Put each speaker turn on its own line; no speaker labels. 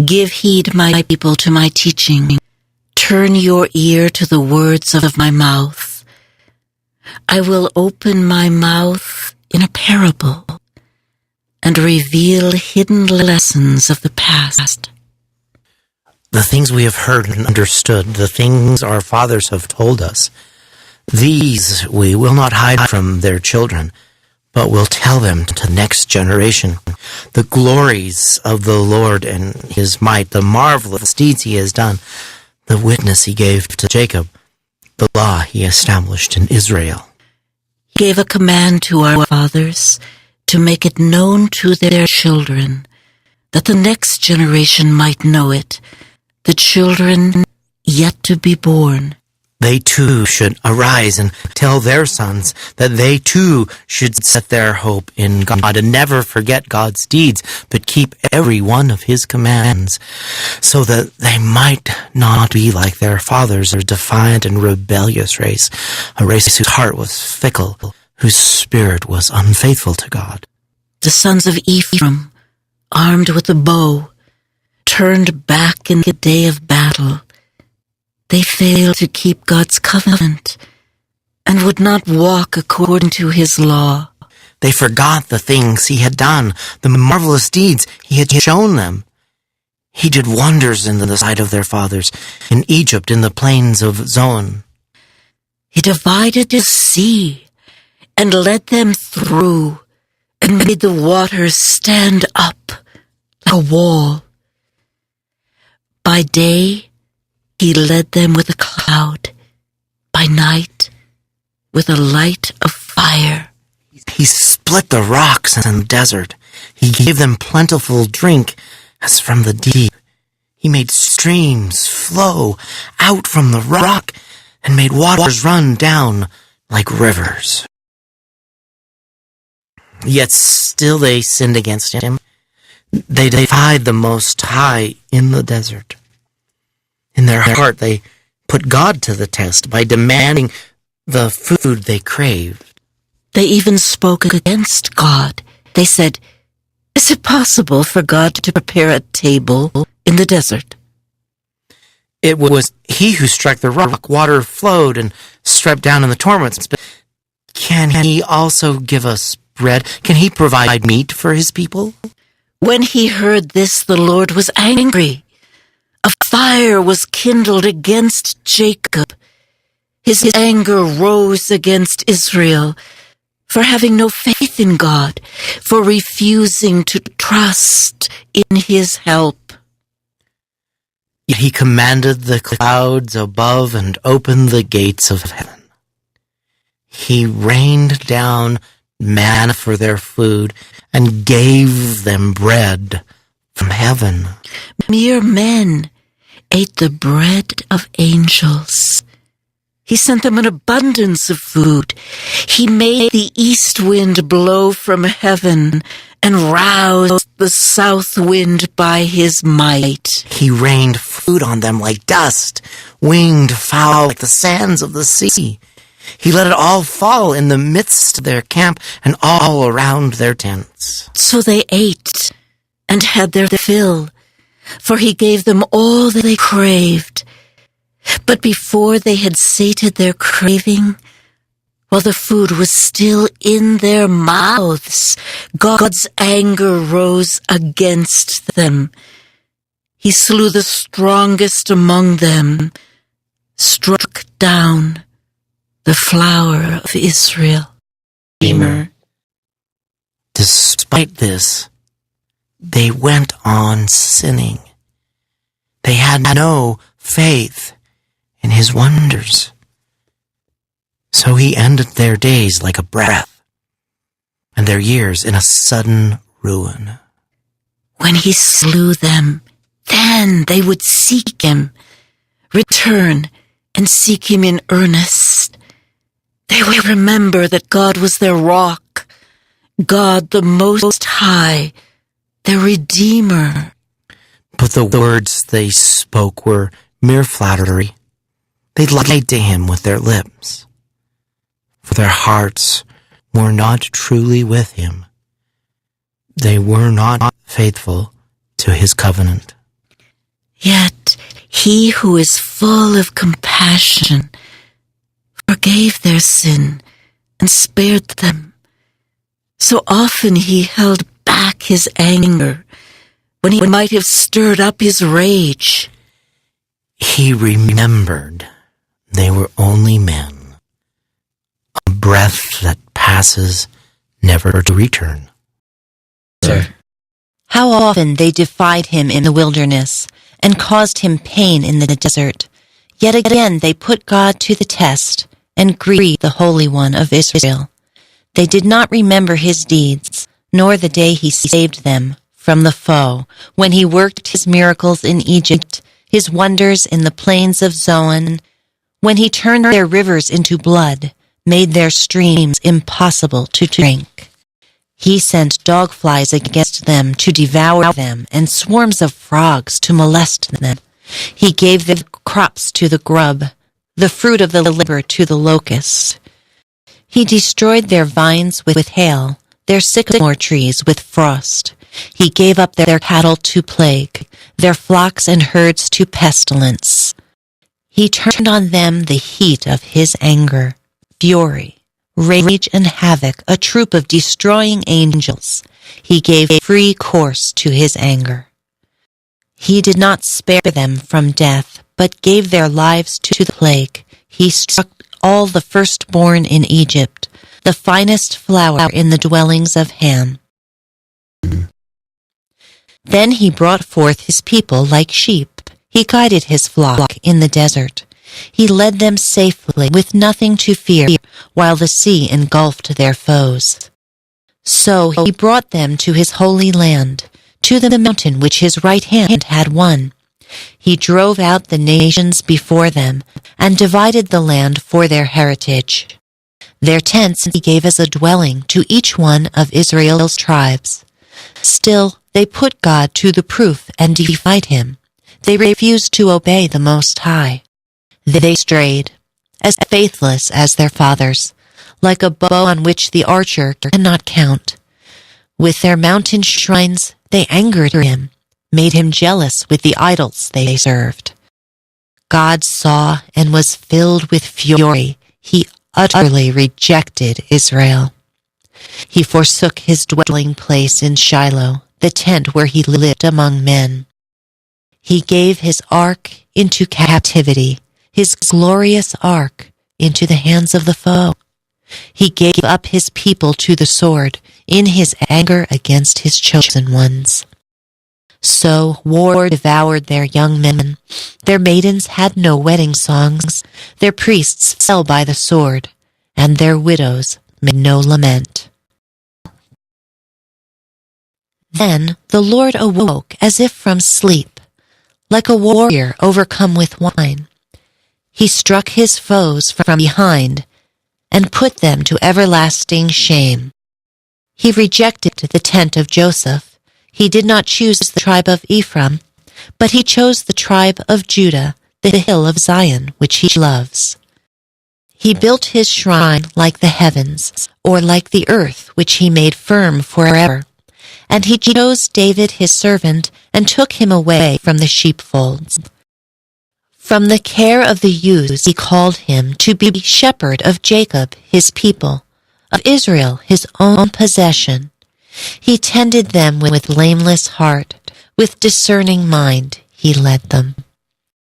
Give heed, my people, to my teaching. Turn your ear to the words of my mouth. I will open my mouth in a parable and reveal hidden lessons of the past.
The things we have heard and understood, the things our fathers have told us, these we will not hide from their children, but will tell them to the next generation. The glories of the Lord and his might, the marvelous deeds he has done, the witness he gave to Jacob, the law he established in Israel.
He gave a command to our fathers to make it known to their children, that the next generation might know it, the children yet to be born.
They too should arise and tell their sons that they too should set their hope in God and never forget God's deeds, but keep every one of his commands, so that they might not be like their fathers, a defiant and rebellious race, a race whose heart was fickle, whose spirit was unfaithful to God.
The sons of Ephraim, armed with a bow, turned back in the day of battle. They failed to keep God's covenant and would not walk according to his law.
They forgot the things he had done, the marvelous deeds he had shown them. He did wonders in the sight of their fathers, in Egypt, in the plains of Zoan.
He divided the sea and led them through and made the waters stand up like a wall. By day, he led them with a cloud, by night, with a light of fire.
He split the rocks in the desert. He gave them plentiful drink as from the deep. He made streams flow out from the rock and made waters run down like rivers. Yet still they sinned against him. They defied the Most High in the desert. In their heart, they put God to the test by demanding the food they craved.
They even spoke against God. They said, "Is it possible for God to prepare a table in the desert?"
It was he who struck the rock. Water flowed and swept down in the torrents. But can he also give us bread? Can he provide meat for his people?
When he heard this, the Lord was angry. A fire was kindled against Jacob. His anger rose against Israel for having no faith in God, for refusing to trust in his help.
Yet he commanded the clouds above and opened the gates of heaven. He rained down manna for their food and gave them bread from heaven.
Mere men ate the bread of angels. He sent them an abundance of food. He made the east wind blow from heaven and roused the south wind by his might.
He rained food on them like dust, winged fowl like the sands of the sea. He let it all fall in the midst of their camp and all around their tents.
So they ate and had their fill, for he gave them all that they craved. But before they had sated their craving, while the food was still in their mouths, God's anger rose against them. He slew the strongest among them, struck down the flower of Israel.
Despite this, they went on sinning. They had no faith in his wonders. So he ended their days like a breath, and their years in a sudden ruin.
When he slew them, then they would seek him, return and seek him in earnest. They would remember that God was their rock, God the Most High, their Redeemer.
But the words they spoke were mere flattery. They lied to him with their lips, for their hearts were not truly with him. They were not faithful to his covenant.
Yet he who is full of compassion forgave their sin and spared them. So often he held back his anger when he might have stirred up his rage.
He remembered they were only men, a breath that passes, never to return.
Sir.
How often they defied him in the wilderness and caused him pain in the desert. Yet again they put God to the test and grieved the Holy One of Israel. They did not remember his deeds, nor the day he saved them from the foe, when he worked his miracles in Egypt, his wonders in the plains of Zoan, when he turned their rivers into blood, made their streams impossible to drink. He sent dogflies against them to devour them, and swarms of frogs to molest them. He gave the crops to the grub, the fruit of the labor to the locust. He destroyed their vines with hail, their sycamore trees with frost. He gave up their cattle to plague, their flocks and herds to pestilence. He turned on them the heat of his anger, fury, rage, and havoc, a troop of destroying angels. He gave free course to his anger. He did not spare them from death, but gave their lives to the plague. He struck all the firstborn in Egypt, the finest flower in the dwellings of Ham. Then he brought forth his people like sheep. He guided his flock in the desert. He led them safely with nothing to fear, while the sea engulfed their foes. So he brought them to his holy land, to the mountain which his right hand had won. He drove out the nations before them, and divided the land for their heritage. Their tents he gave as a dwelling to each one of Israel's tribes. Still, they put God to the proof and defied him. They refused to obey the Most High. They strayed, as faithless as their fathers, like a bow on which the archer cannot count. With their mountain shrines they angered him, made him jealous with the idols they served. God saw and was filled with fury. He utterly rejected Israel. He forsook his dwelling place in Shiloh, the tent where he lived among men. He gave his ark into captivity, his glorious ark into the hands of the foe. He gave up his people to the sword in his anger against his chosen ones. So war devoured their young men. Their maidens had no wedding songs. Their priests fell by the sword, and their widows made no lament. Then the Lord awoke as if from sleep, like a warrior overcome with wine. He struck his foes from behind and put them to everlasting shame. He rejected the tent of Joseph. He did not choose the tribe of Ephraim, but he chose the tribe of Judah, the hill of Zion, which he loves. He built his shrine like the heavens, or like the earth, which he made firm forever. And he chose David his servant, and took him away from the sheepfolds. From the care of the ewes he called him to be shepherd of Jacob his people, of Israel his own possession. He tended them with blameless heart, with discerning mind he led them.